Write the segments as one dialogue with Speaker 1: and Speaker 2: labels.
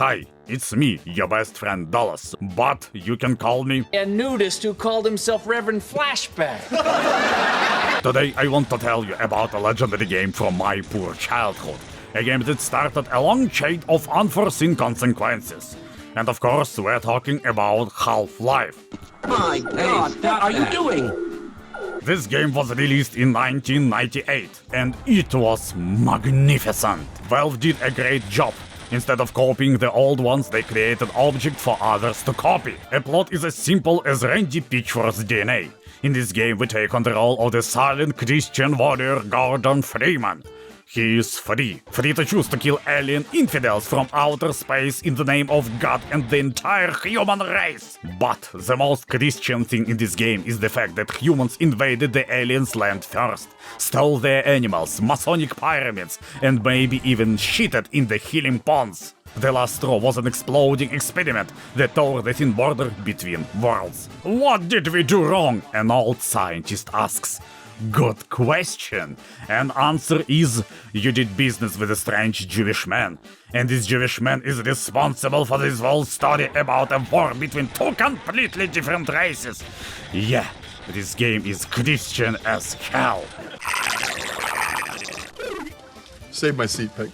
Speaker 1: Hi, it's me, your best friend Dallas, but you can call me...
Speaker 2: A nudist who called himself Reverend Flashback.
Speaker 1: Today I want to tell you about a legendary game from my poor childhood. A game that started a long chain of unforeseen consequences. And of course, we're talking about Half-Life.
Speaker 3: My God, what are you doing?
Speaker 1: This game was released in 1998, and it was magnificent. Valve did a great job. Instead of copying the old ones, they created objects for others to copy. A plot is as simple as Randy Pitchford's DNA. In this game, we take on the role of the silent Christian warrior Gordon Freeman. He is free to choose to kill alien infidels from outer space in the name of God and the entire human race. But the most Christian thing in this game is the fact that humans invaded the aliens' land first, stole their animals, Masonic pyramids, and maybe even shitted in the healing ponds. The last straw was an exploding experiment that tore the thin border between worlds. What did we do wrong? An old scientist asks. Good question. And answer is, you did business with a strange Jewish man. And this Jewish man is responsible for this whole story about a war between two completely different races. Yeah, this game is Christian as hell.
Speaker 4: Save my seat, Peg.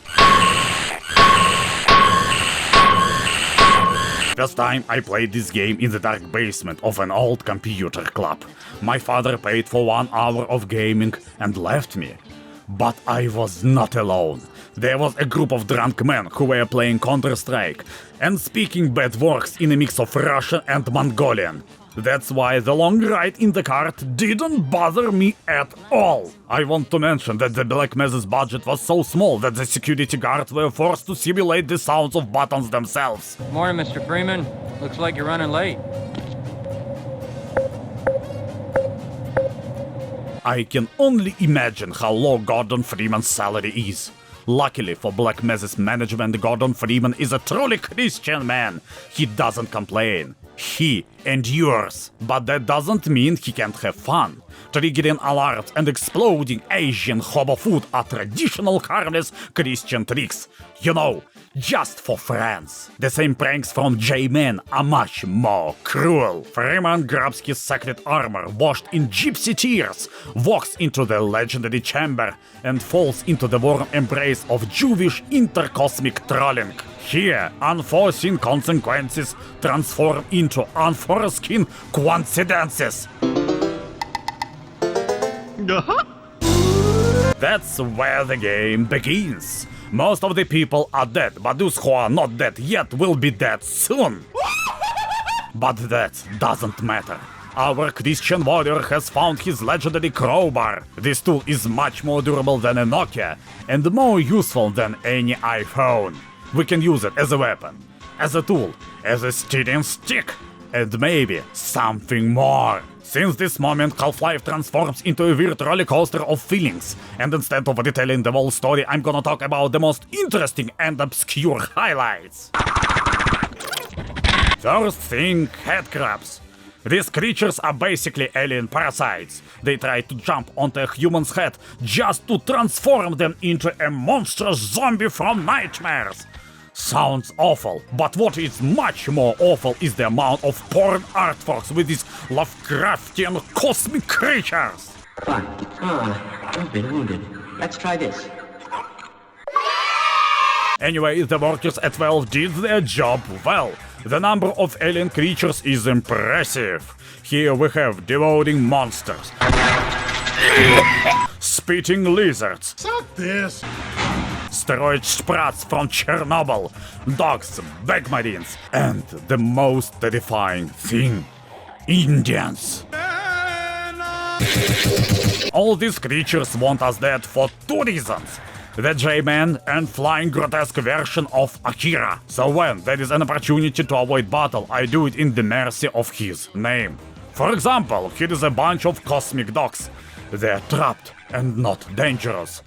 Speaker 1: First time I played this game in the dark basement of an old computer club. My father paid for 1 hour of gaming and left me. But I was not alone. There was a group of drunk men who were playing Counter-Strike and speaking bad words in a mix of Russian and Mongolian. That's why the long ride in the cart didn't bother me at all. I want to mention that the Black Mesa's budget was so small that the security guards were forced to simulate the sounds of buttons themselves.
Speaker 5: Morning, Mr. Freeman. Looks like you're running late.
Speaker 1: I can only imagine how low Gordon Freeman's salary is. Luckily for Black Mesa's management, Gordon Freeman is a truly Christian man. He doesn't complain. He endures. But that doesn't mean he can't have fun. Triggering alarms and exploding Asian hobo food are traditional harmless Christian tricks. You know, just for friends. The same pranks from J-Man are much more cruel. Freeman grabs his sacred armor, washed in gypsy tears, walks into the legendary chamber, and falls into the warm embrace of Jewish intercosmic trolling. Here, unforeseen consequences transform into unforeseen coincidences. That's where the game begins. Most of the people are dead, but those who are not dead yet will be dead soon. But that doesn't matter. Our Christian warrior has found his legendary crowbar. This tool is much more durable than a Nokia and more useful than any iPhone. We can use it as a weapon, as a tool, as a steering stick, and maybe something more. Since this moment, Half-Life transforms into a weird roller coaster of feelings, and instead of retelling the whole story, I'm gonna talk about the most interesting and obscure highlights. First thing, headcrabs. These creatures are basically alien parasites. They try to jump onto a human's head just to transform them into a monstrous zombie from nightmares. Sounds awful, but what is much more awful is the amount of porn artworks with these Lovecraftian cosmic creatures.
Speaker 3: I've been wounded. Let's try this.
Speaker 1: Anyway, the workers at Valve did their job well. The number of alien creatures is impressive. Here we have devouring monsters, spitting lizards,
Speaker 4: Suck this!
Speaker 1: steroid sprats from Chernobyl, dogs, bagmarines, and the most terrifying thing, Indians. All these creatures want us dead for two reasons. The J-Man and flying grotesque version of Akira. So when there is an opportunity to avoid battle, I do it in the mercy of his name. For example, here is a bunch of cosmic dogs. They're trapped and not dangerous.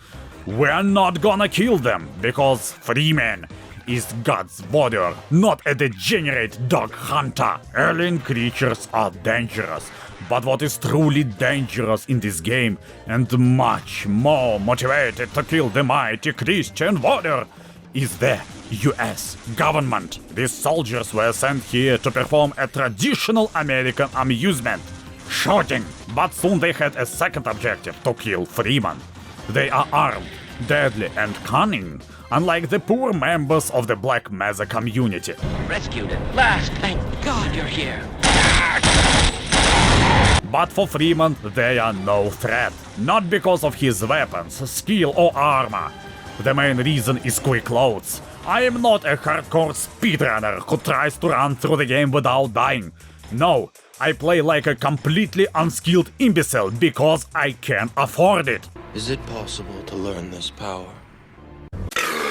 Speaker 1: We're not gonna kill them, because Freeman is God's warrior, not a degenerate dog hunter. Alien creatures are dangerous, but what is truly dangerous in this game, and much more motivated to kill the mighty Christian warrior, is the US government. These soldiers were sent here to perform a traditional American amusement, shooting. But soon they had a second objective, to kill Freeman. They are armed, deadly and cunning, unlike the poor members of the Black Mesa community.
Speaker 3: Rescued at last. Thank God you're here.
Speaker 1: But for Freeman, they are no threat. Not because of his weapons, skill or armor. The main reason is quick loads. I am not a hardcore speedrunner who tries to run through the game without dying. No, I play like a completely unskilled imbecile because I can afford it.
Speaker 6: Is it possible to learn this power?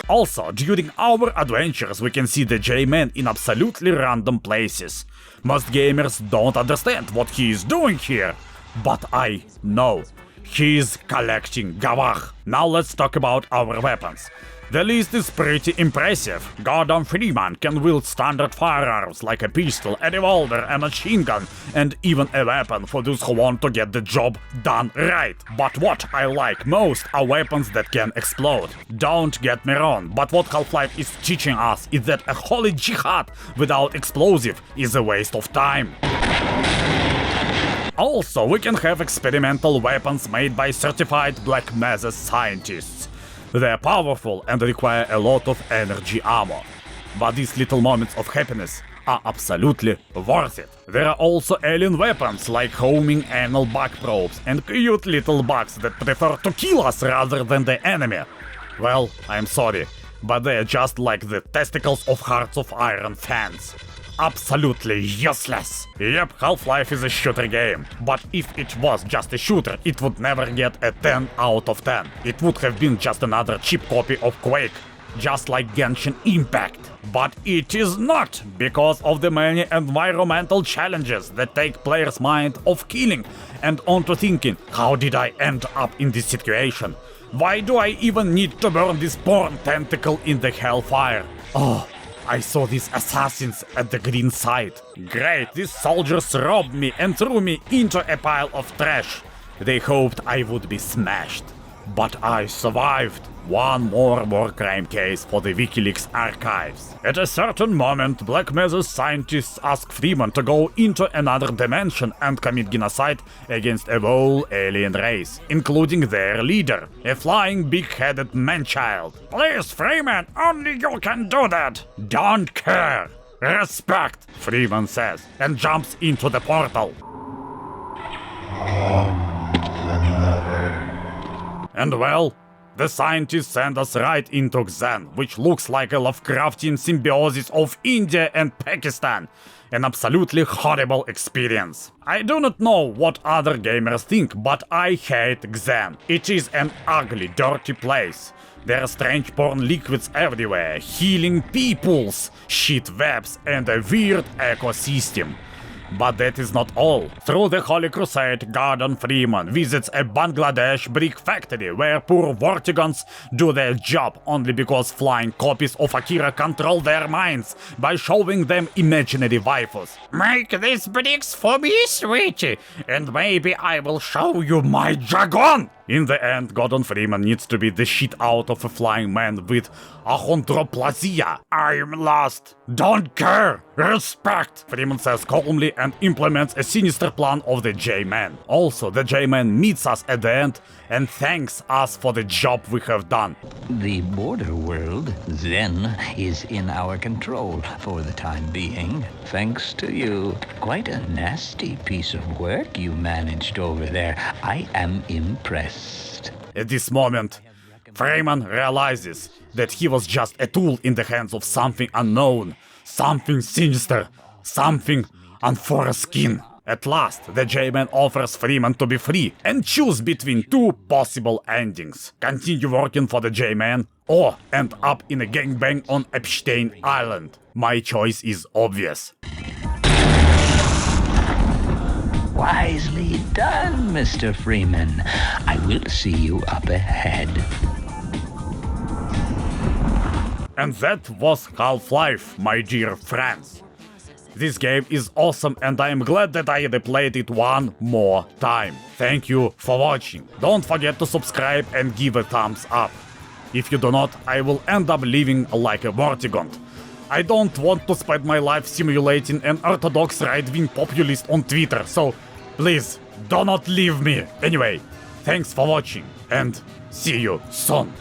Speaker 1: Also, during our adventures we can see the J-Man in absolutely random places. Most gamers don't understand what he is doing here, but I know. He is collecting gavach. Now let's talk about our weapons. The list is pretty impressive. Gordon Freeman can wield standard firearms like a pistol, a revolver, a machine gun, and even a weapon for those who want to get the job done right. But what I like most are weapons that can explode. Don't get me wrong, but what Half-Life is teaching us is that a holy jihad without explosive is a waste of time. Also, we can have experimental weapons made by certified Black Mesa scientists. They're powerful and require a lot of energy ammo. But these little moments of happiness are absolutely worth it. There are also alien weapons like homing anal bug probes and cute little bugs that prefer to kill us rather than the enemy. Well, I'm sorry, but they're just like the testicles of Hearts of Iron fans. Absolutely useless. Yep, Half-Life is a shooter game, but if it was just a shooter, it would never get a 10 out of 10. It would have been just another cheap copy of Quake, just like Genshin Impact. But it is not, because of the many environmental challenges that take players' mind off killing and onto thinking, how did I end up in this situation? Why do I even need to burn this porn tentacle in the hellfire? Oh, I saw these assassins at the green site. Great, these soldiers robbed me and threw me into a pile of trash. They hoped I would be smashed. But I survived. One more war crime case for the WikiLeaks archives. At a certain moment, Black Mesa scientists ask Freeman to go into another dimension and commit genocide against a whole alien race, including their leader, a flying big-headed man-child. Please, Freeman, only you can do that. Don't care. Respect, Freeman says, and jumps into the portal. And well, the scientists send us right into Xen, which looks like a Lovecraftian symbiosis of India and Pakistan. An absolutely horrible experience. I do not know what other gamers think, but I hate Xen. It is an ugly, dirty place. There are strange porn liquids everywhere, healing peoples, shit webs, and a weird ecosystem. But that is not all. Through the Holy Crusade, Gordon Freeman visits a Bangladesh brick factory where poor Vortigons do their job only because flying copies of Akira control their minds by showing them imaginary waifus. Make these bricks for me, sweetie, and maybe I will show you my dragon! In the end, Gordon Freeman needs to beat the shit out of a flying man with achondroplasia. I'm lost. Don't care. Respect. Freeman says calmly and implements a sinister plan of the J-Man. Also, the J-Man meets us at the end and thanks us for the job we have done.
Speaker 7: The border world, Xen, is in our control for the time being, thanks to you. Quite a nasty piece of work you managed over there. I am impressed.
Speaker 1: At this moment, Freeman realizes that he was just a tool in the hands of something unknown, something sinister, something unforeseen. At last, the J-Man offers Freeman to be free and choose between two possible endings. Continue working for the J-Man or end up in a gangbang on Epstein Island. My choice is obvious.
Speaker 7: Wisely done, Mr. Freeman. I will see you up ahead.
Speaker 1: And that was Half-Life, my dear friends. This game is awesome and I am glad that I replayed it one more time. Thank you for watching. Don't forget to subscribe and give a thumbs up. If you do not, I will end up living like a vertigant. I don't want to spend my life simulating an orthodox right-wing populist on Twitter, so please, do not leave me. Anyway, thanks for watching, and see you soon.